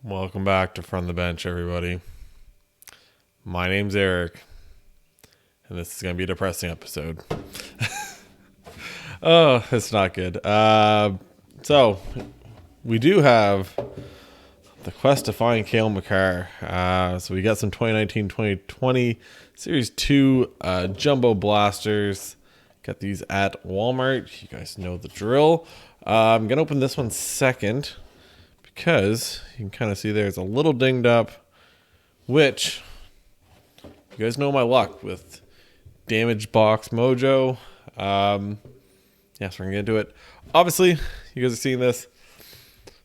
Welcome back to From the Bench, everybody. My name's Eric, and this is going to be a depressing episode. Oh, it's not good. So, we do have the quest to find Cale Makar. So we got some 2019-2020 Series 2 Jumbo Blasters. Got these at Walmart. You guys know the drill. I'm going to open this one second, because you can kind of see there it's a little dinged up, which you guys know my luck with damaged Box Mojo. Yeah, so we're going to get into it. Obviously, you guys are seeing this.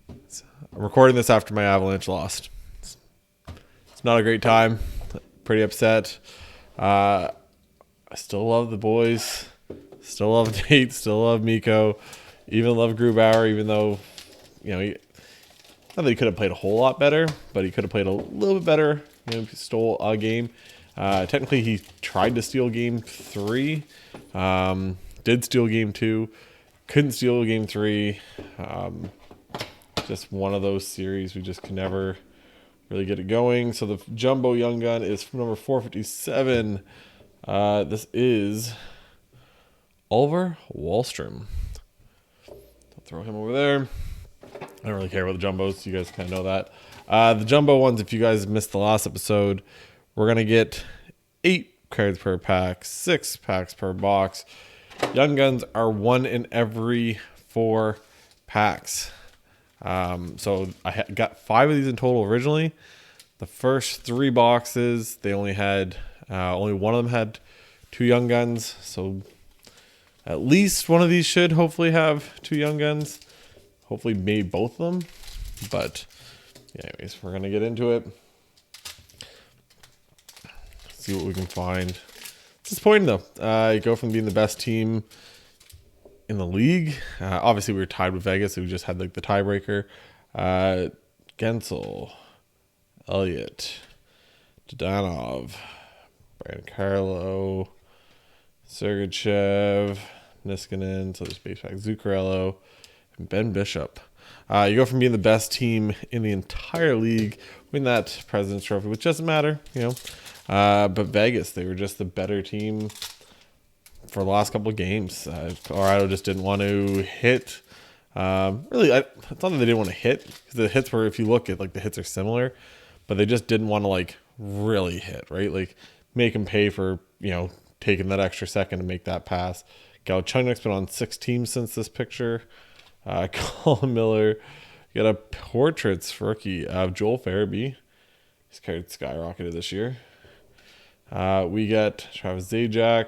I'm recording this after my Avalanche lost. It's not a great time. Pretty upset. I still love the boys. Still love Nate. Still love Mikko. Even love Grubauer, even though, you know, not that he could have played a whole lot better, but he could have played a little bit better. You know, he stole a game. Technically, he tried to steal game 3. Did steal game 2. Couldn't steal game 3. Just one of those series we just can never really get it going. So the Jumbo Young Gun is from number 457. This is Oliver Wahlstrom. I'll throw him over there. I don't really care about the Jumbos. You guys kind of know that. The Jumbo ones, if you guys missed the last episode, we're going to get 8 cards per pack, 6 packs per box. Young Guns are 1 in every 4 packs. So I got 5 of these in total originally. The first 3 boxes, they only had, only one of them had 2 Young Guns. So at least one of these should hopefully have 2 Young Guns. Hopefully maybe both of them. But yeah, anyways, we're going to get into it. See what we can find. It's disappointing though. You go from being the best team in the league. Obviously we were tied with Vegas, so we just had like the tiebreaker. Gensel, Elliott, Dodanov, Brandon Carlo, Sergachev, Niskanen, so there's base pack Zuccarello, and Ben Bishop. You go from being the best team in the entire league, win that President's Trophy, which doesn't matter, you know. But Vegas, they were just the better team for the last couple of games. Colorado just didn't want to hit. Really, it's not that they didn't want to hit, because the hits were, if you look at, like, the hits are similar, but they just didn't want to, like, really hit, right? Like, make them pay for, you know, taking that extra second to make that pass. Galchenyuk's been on 6 teams since this picture. Colin Miller. You got a Portraits rookie of Joel Farabee. His card skyrocketed this year. We got Travis Zajac,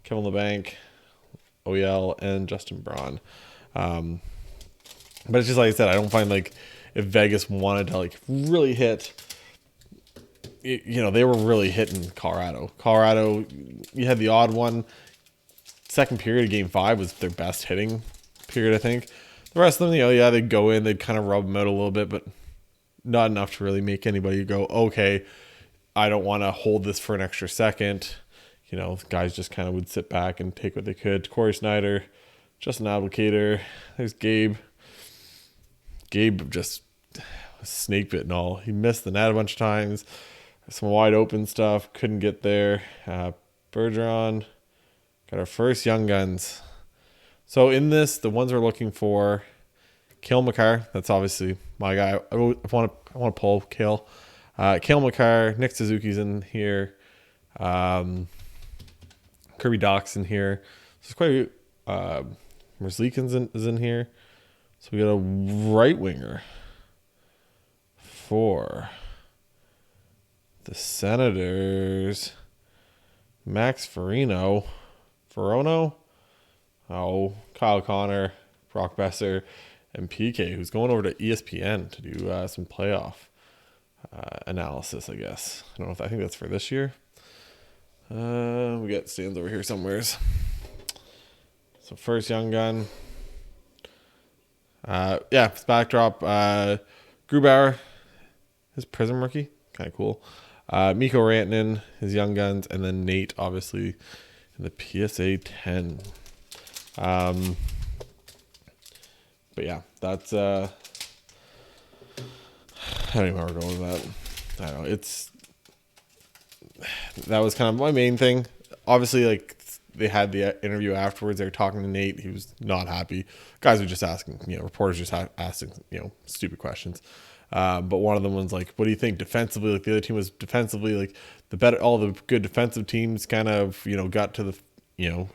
Kevin LeBanc, OEL, and Justin Braun. But it's just like I said, I don't find, like, if Vegas wanted to, like, really hit, you know, they were really hitting Colorado. Colorado, you had the odd one. Second period of game 5 was their best hitting period, I think. The rest of them, you know, yeah, they'd go in, they'd kind of rub them out a little bit, but not enough to really make anybody go, okay, I don't want to hold this for an extra second. You know, guys just kind of would sit back and take what they could. Corey Snyder, Justin Applicator, there's Gabe. Gabe just snake bit and all. He missed the net a bunch of times. Some wide open stuff, couldn't get there. Bergeron, got our first Young Guns. So in this, the ones we're looking for, Cale Makar, that's obviously my guy. I want to pull Cale. Cale Makar, Nick Suzuki's in here. Kirby Dach's in here. So it's quite Merzlikins is in here. So we got a right winger for the Senators. Max Verino. Oh, Kyle Connor, Brock Besser, and PK, who's going over to ESPN to do some playoff analysis, I guess. I don't know if I think that's for this year. We got stands over here somewheres. So first Young Gun. Yeah, it's backdrop. Grubauer, his Prism rookie, kind of cool. Mikko Rantanen, his Young Guns, and then Nate, obviously, in the PSA 10. But yeah, that's I don't even know where we're going with that. I don't know. That was kind of my main thing. Obviously, like, they had the interview afterwards. They were talking to Nate. He was not happy. Guys were just asking, reporters just asking, stupid questions. But one of them was like, what do you think defensively? Like, the other team was defensively, like, all the good defensive teams kind of, got to the,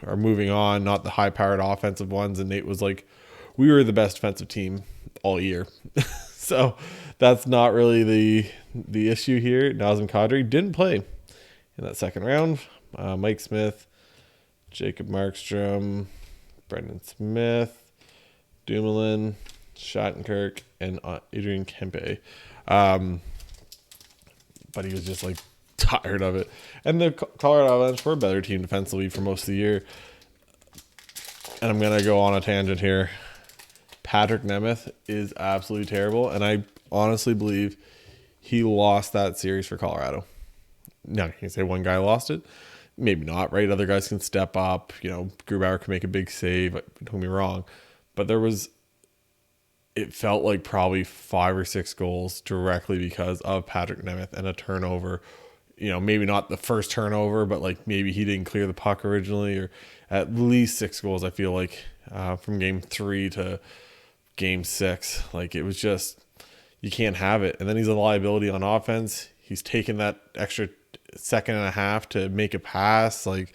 are moving on, not the high powered offensive ones. And Nate was like, we were the best defensive team all year. So that's not really the issue here. Nazem Kadri didn't play in that second round. Mike Smith, Jacob Markstrom, Brendan Smith, Dumoulin, Shattenkirk, and Adrian Kempe. But he was just like tired of it. And the Colorado Avalanche were a better team defensively for most of the year. And I'm going to go on a tangent here. Patrick Nemeth is absolutely terrible. And I honestly believe he lost that series for Colorado. Now, you can say one guy lost it. Maybe not, right? Other guys can step up. Grubauer can make a big save. Don't get me wrong. But it felt like probably 5 or 6 goals directly because of Patrick Nemeth and a turnover. Maybe not the first turnover, but like maybe he didn't clear the puck originally, or at least 6 goals, I feel like, from game 3 to game 6. Like, it was just, you can't have it. And then he's a liability on offense. He's taken that extra second and a half to make a pass. Like,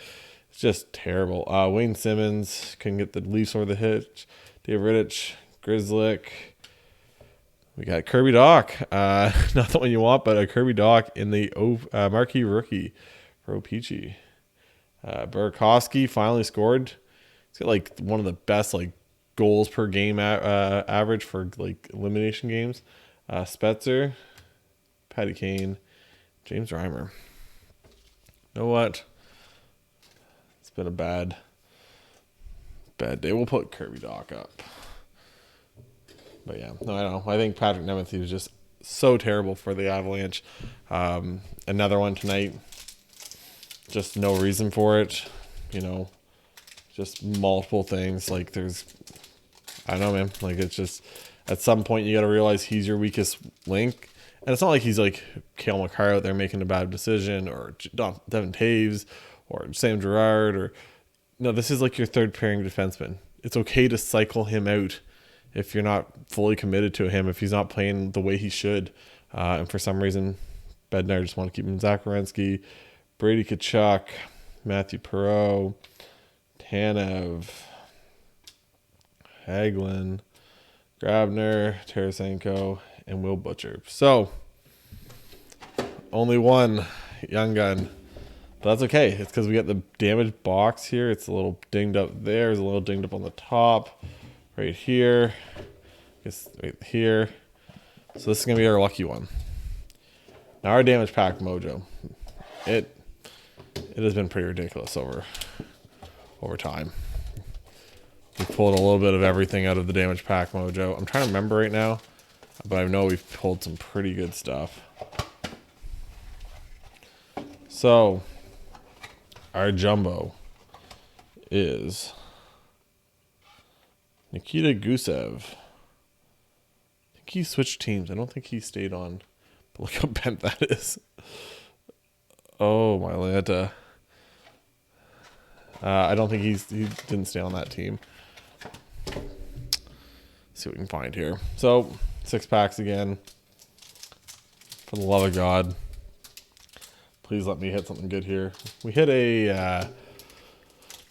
it's just terrible. Wayne Simmons couldn't get the Leafs over the hitch. Dave Rittich, Grizzlick. We got Kirby Dach. Not the one you want, but a Kirby Dach in the marquee rookie for O-Pee-Chee. Burakovsky finally scored. He's got like one of the best like goals per game average for like elimination games. Spetzer, Patty Kane, James Reimer. You know what? It's been a bad day. We'll put Kirby Dach up. But yeah, no, I don't know. I think Patrick Nemeth, he was just so terrible for the Avalanche. Another one tonight. Just no reason for it. Just multiple things. Like, I don't know, man. Like, it's just, at some point you got to realize he's your weakest link. And it's not like he's like Cale Makar out there making a bad decision, or Devin Taves, or Sam Girard, no, this is like your third pairing defenseman. It's okay to cycle him out if you're not fully committed to him, if he's not playing the way he should. And for some reason, Bednar just want to keep him. Zach Werenski, Brady Tkachuk, Matthew Perreault, Tanev, Hagelin, Grabner, Tarasenko, and Will Butcher. So, only one young gun. But that's okay. It's because we got the damaged box here. It's a little dinged up there. It's a little dinged up on the top. Right here. It's right here. So this is going to be our lucky one. Now our damage pack mojo. It has been pretty ridiculous over time. We pulled a little bit of everything out of the damage pack mojo. I'm trying to remember right now, but I know we've pulled some pretty good stuff. So our jumbo is Nikita Gusev. I think he switched teams. I don't think he stayed on. But look how bent that is. Oh, my Lanta. I don't think he didn't stay on that team. Let's see what we can find here. So, 6 packs again. For the love of God. Please let me hit something good here. We hit a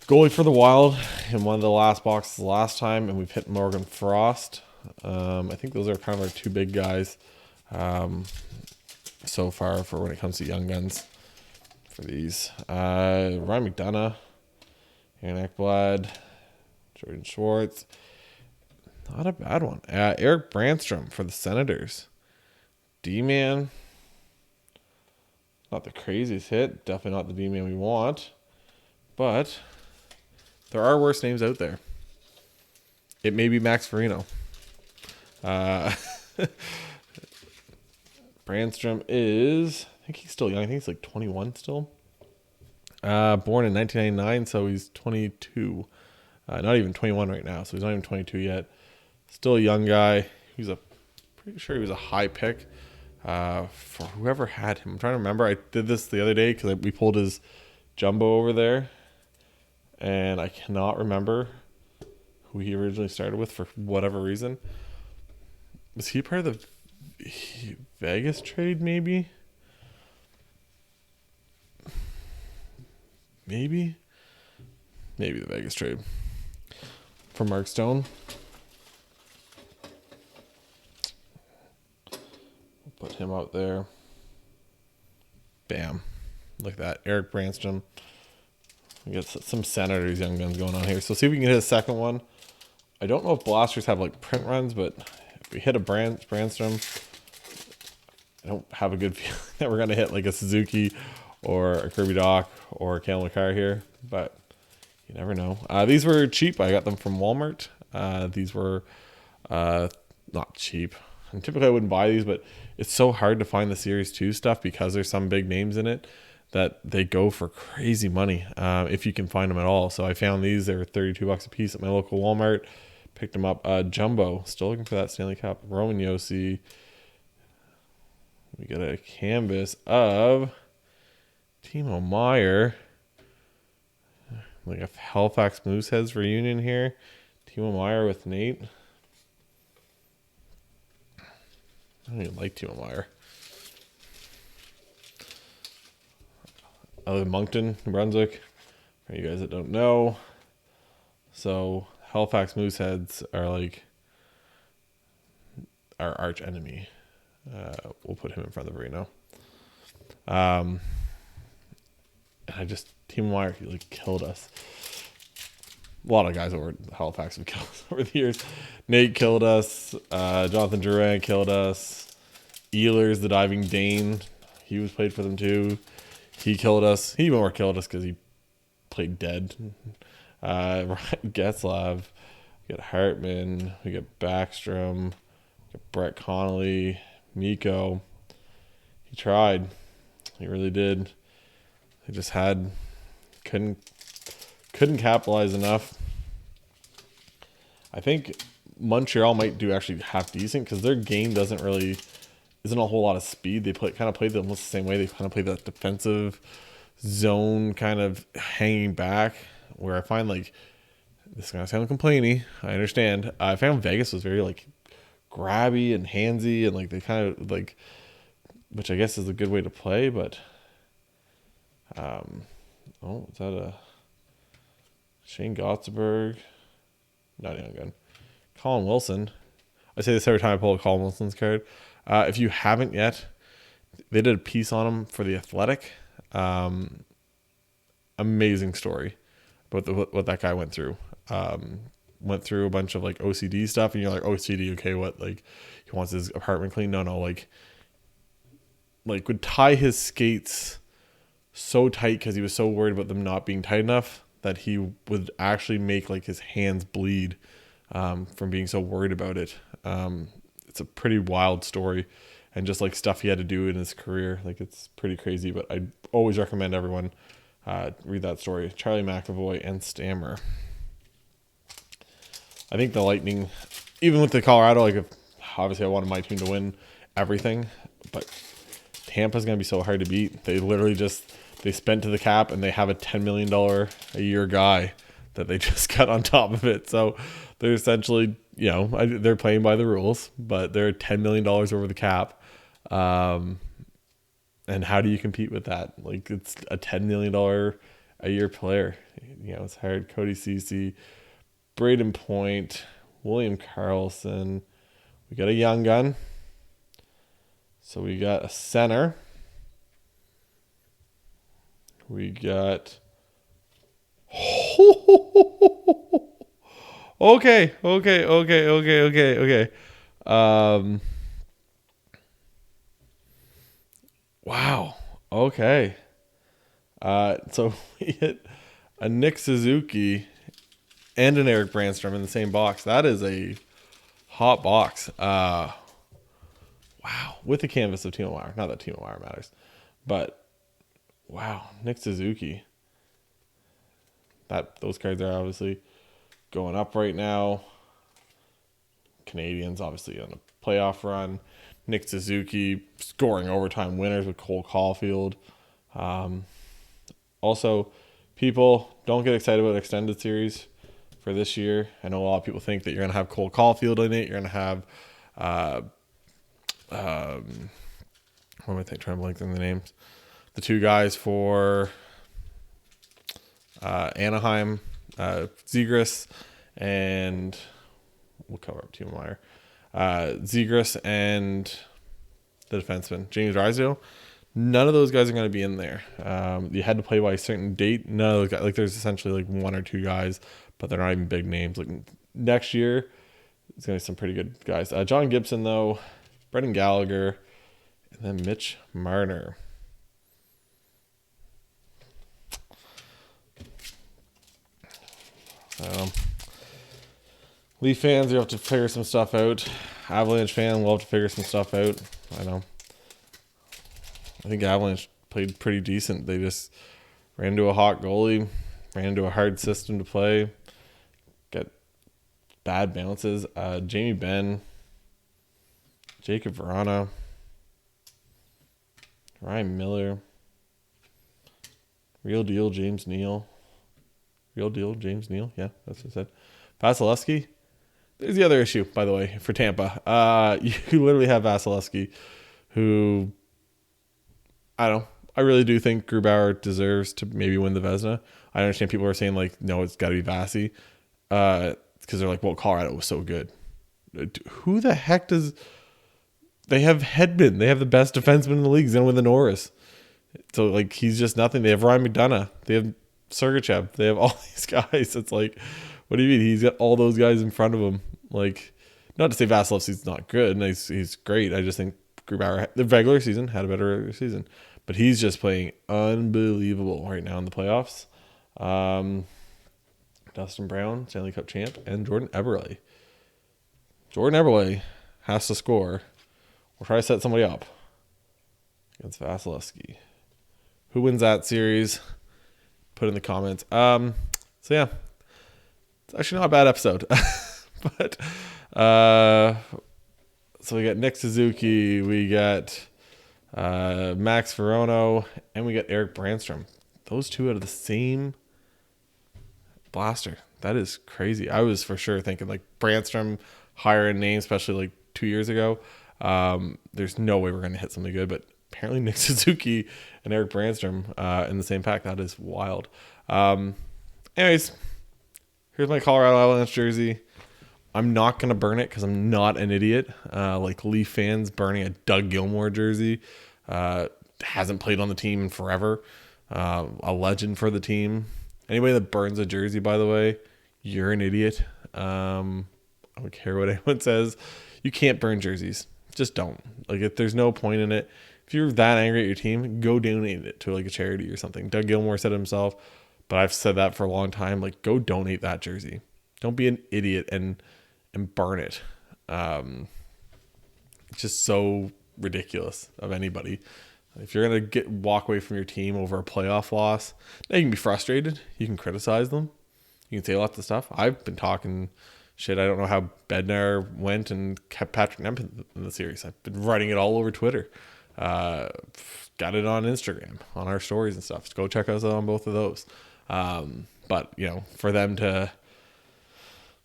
goalie for the Wild in one of the last boxes last time, and we've hit Morgan Frost. I think those are kind of our 2 big guys so far for when it comes to young guns for these. Ryan McDonough, Aaron Ekblad, Jordan Schwartz. Not a bad one. Eric Brandstrom for the Senators. D-Man. Not the craziest hit. Definitely not the D-Man we want. But there are worse names out there. It may be Max Verino. Brandstrom is, I think he's still young. I think he's like 21 still. Born in 1999, so he's 22. Not even 21 right now, so he's not even 22 yet. Still a young guy. Pretty sure he was a high pick for whoever had him. I'm trying to remember. I did this the other day because we pulled his jumbo over there, and I cannot remember who he originally started with for whatever reason. Was he part of the Vegas trade, maybe? Maybe the Vegas trade for Mark Stone. Put him out there. Bam. Look at that. Eric Branstrom. We got some Senators young guns going on here. So see if we can hit a second one. I don't know if blasters have like print runs, but if we hit a Branstrom, I don't have a good feeling that we're going to hit like a Suzuki or a Kirby Dach or a Cale Makar here, but you never know. These were cheap. I got them from Walmart. These were not cheap. And typically I wouldn't buy these, but it's so hard to find the Series 2 stuff because there's some big names in it that they go for crazy money if you can find them at all. So I found these. They were $32 a piece at my local Walmart. Picked them up. Jumbo. Still looking for that Stanley Cup. Roman Josi. We got a canvas of Timo Meier. Like a Halifax Mooseheads reunion here. Timo Meier with Nate. I don't even like Timo Meier. I live in Moncton, New Brunswick. For you guys that don't know. So Halifax Mooseheads are like our arch enemy. We'll put him in front of Reno. And Timo Meier, he like killed us. A lot of guys over Halifax have killed us over the years. Nate killed us. Jonathan Durant killed us. Ehlers, the diving Dane, he was played for them too. He killed us. He more killed us because he played dead. Ryan Getzlav. We got Hartman. We got Backstrom. We got Brett Connolly. Miko. He tried. He really did. He just couldn't capitalize enough. I think Montreal might do actually half decent because their game isn't a whole lot of speed. They kind of play them almost the same way. They kind of play that defensive zone, kind of hanging back. Where I find like this is gonna sound complainy. I understand. I found Vegas was very like grabby and handsy, and like they kind of like, which I guess is a good way to play. But is that a Shane Gottsberg? Not a young gun. Colin Wilson. I say this every time I pull a Colin Wilson's card. If you haven't yet, they did a piece on him for The Athletic. Amazing story about what that guy went through. Went through a bunch of like OCD stuff, and you're like, OCD, okay, what? Like, he wants his apartment clean? No, like would tie his skates so tight because he was so worried about them not being tight enough that he would actually make like his hands bleed from being so worried about it. It's a pretty wild story, and just like stuff he had to do in his career. Like, it's pretty crazy, but I always recommend everyone read that story. Charlie McAvoy and Stammer. I think the Lightning, even with the Colorado, like obviously I wanted my team to win everything, but Tampa's going to be so hard to beat. They literally they spent to the cap, and they have a $10 million a year guy that they just got on top of it. So they're essentially, they're playing by the rules, but they're $10 million over the cap. And how do you compete with that? Like, it's a $10 million a year player. It's hard. Cody Ceci, Braden Point, William Karlsson. We got a young gun. So we got a center. We got... Okay. Wow. Okay. So we hit a Nick Suzuki and an Eric Branstrom in the same box. That is a hot box. Wow. With the canvas of Timo Meier. Not that Timo Meier matters. But, wow. Nick Suzuki. Those cards are obviously going up right now. Canadiens, obviously on a playoff run. Nick Suzuki scoring overtime winners with Cole Caulfield. Also, people don't get excited about extended series for this year. I know a lot of people think that you're going to have Cole Caulfield in it. You're going to have, what am I trying to blank in the names? The two guys for Anaheim, Zegras, and we'll cover up Timo Meier. Zegras and the defenseman, James Drysdale. None of those guys are going to be in there. You had to play by a certain date. None of those guys, like there's essentially like one or two guys, but they're not even big names. Like next year, it's going to be some pretty good guys. John Gibson, though, Brendan Gallagher, and then Mitch Marner. Leaf fans, you have to figure some stuff out. Avalanche fan will have to figure some stuff out. I know. I think Avalanche played pretty decent. They just ran into a hot goalie, ran into a hard system to play, got bad bounces. Jamie Benn, Jacob Verana, Ryan Miller, Real Deal James Neal. Real Deal James Neal, yeah, that's what I said. Vasilevsky. There's the other issue, by the way, for Tampa. You literally have Vasilevsky, who, I don't know, I really do think Grubauer deserves to maybe win the Vezina. I understand people are saying, like, no, it's got to be Vasi. Because they're like, well, Colorado was so good. Who the heck does... They have Hedman. They have the best defenseman in the league. He's going to win the Norris. So, like, he's just nothing. They have Ryan McDonough. They have Sergachev. They have all these guys. It's like, what do you mean? He's got all those guys in front of him. Like, not to say Vasilevsky's not good. And he's great. I just think Grubauer, the regular season, had a better regular season. But he's just playing unbelievable right now in the playoffs. Dustin Brown, Stanley Cup champ, and Jordan Eberle. Jordan Eberle has to score or try to set somebody up against Vasilevsky. Who wins that series? Put in the comments. So yeah, it's actually not a bad episode. But so we got Nick Suzuki, we got Max Verono, and we got Eric Brandstrom. Those two out of the same blaster. That is crazy. I was for sure thinking like Brandstrom higher in name, especially like 2 years ago. There's no way we're going to hit something good, but apparently Nick Suzuki and Eric Brandstrom in the same pack. That is wild. Anyways, here's my Colorado Avalanche jersey. I'm not going to burn it because I'm not an idiot. Like Leaf fans burning a Doug Gilmour jersey. Hasn't played on the team in forever. A legend for the team. Anybody that burns a jersey, by the way, you're an idiot. I don't care what anyone says. You can't burn jerseys. Just don't. Like, there's no point in it. If you're that angry at your team, go donate it to like a charity or something. Doug Gilmour said it himself, but I've said that for a long time. Like, go donate that jersey. Don't be an idiot and burn it. It's just so ridiculous of anybody. If you're going to walk away from your team over a playoff loss, now you can be frustrated. You can criticize them. You can say lots of stuff. I've been talking shit. I don't know how Bednar went and kept Patrick Nemeth in the series. I've been writing it all over Twitter. Got it on Instagram, on our stories and stuff. So go check us out on both of those. But, for them to,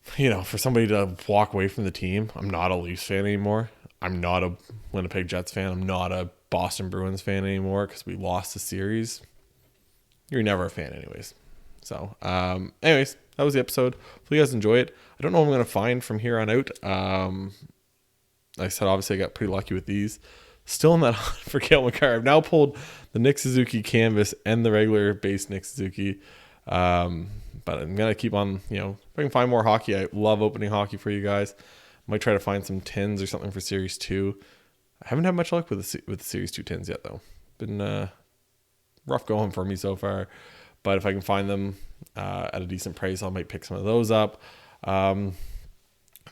for somebody to walk away from the team, I'm not a Leafs fan anymore. I'm not a Winnipeg Jets fan. I'm not a Boston Bruins fan anymore because we lost the series. You're never a fan anyways. So, anyways, that was the episode. Hopefully you guys enjoy it. I don't know what I'm going to find from here on out. Like I said, obviously I got pretty lucky with these. Still in that hunt for Cale Makar. I've now pulled the Nick Suzuki canvas and the regular base Nick Suzuki. But I'm going to keep on, if I can find more hockey. I love opening hockey for you guys. Might try to find some tins or something for Series 2. I haven't had much luck with the Series 2 tins yet, though. Been rough going for me so far. But if I can find them at a decent price, I might pick some of those up. Thought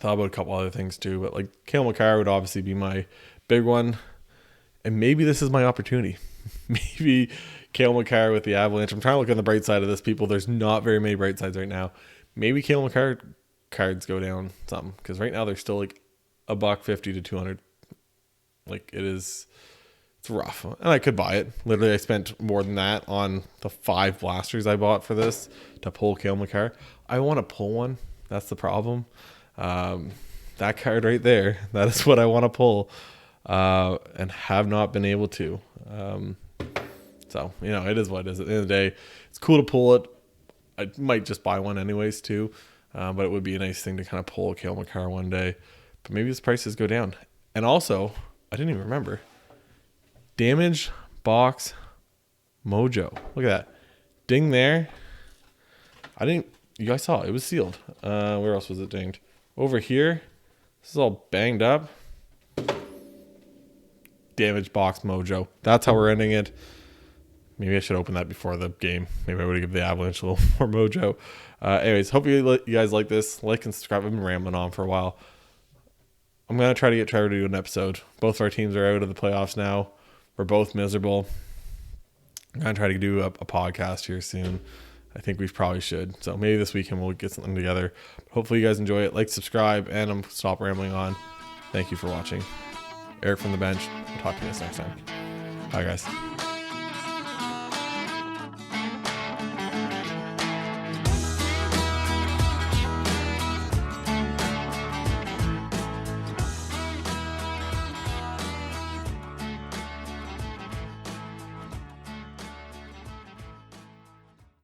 about a couple other things too, but like Cale Makar would obviously be my big one. And maybe this is my opportunity. Maybe Cale Makar with the Avalanche. I'm trying to look on the bright side of this, people. There's not very many bright sides right now. Maybe Cale Makar cards go down something, because right now they're still like $150 to 200. Like it's rough, and I could buy it. Literally, I spent more than that on the 5 blasters I bought for this to pull Cale Makar. I want to pull one. That's the problem. That card right there, that is what I want to pull, and have not been able to. So, it is what it is. At the end of the day, it's cool to pull it. I might just buy one anyways too, but it would be a nice thing to kind of pull a Cale Makar one day. But maybe his prices go down. And also, I didn't even remember. Damage Box Mojo. Look at that. Ding there. You guys saw it. It was sealed. Where else was it dinged? Over here. This is all banged up. Damage Box Mojo. That's how we're ending it. Maybe I should open that before the game. Maybe I would give the Avalanche a little more mojo. Anyways, hope you guys like this. Like and subscribe. I've been rambling on for a while. I'm going to try to get Trevor to do an episode. Both of our teams are out of the playoffs now. We're both miserable. I'm going to try to do a podcast here soon. I think we probably should. So maybe this weekend we'll get something together. Hopefully you guys enjoy it. Like, subscribe, and I'm stop rambling on. Thank you for watching. Eric from the bench. We'll talk to you guys next time. Bye, guys.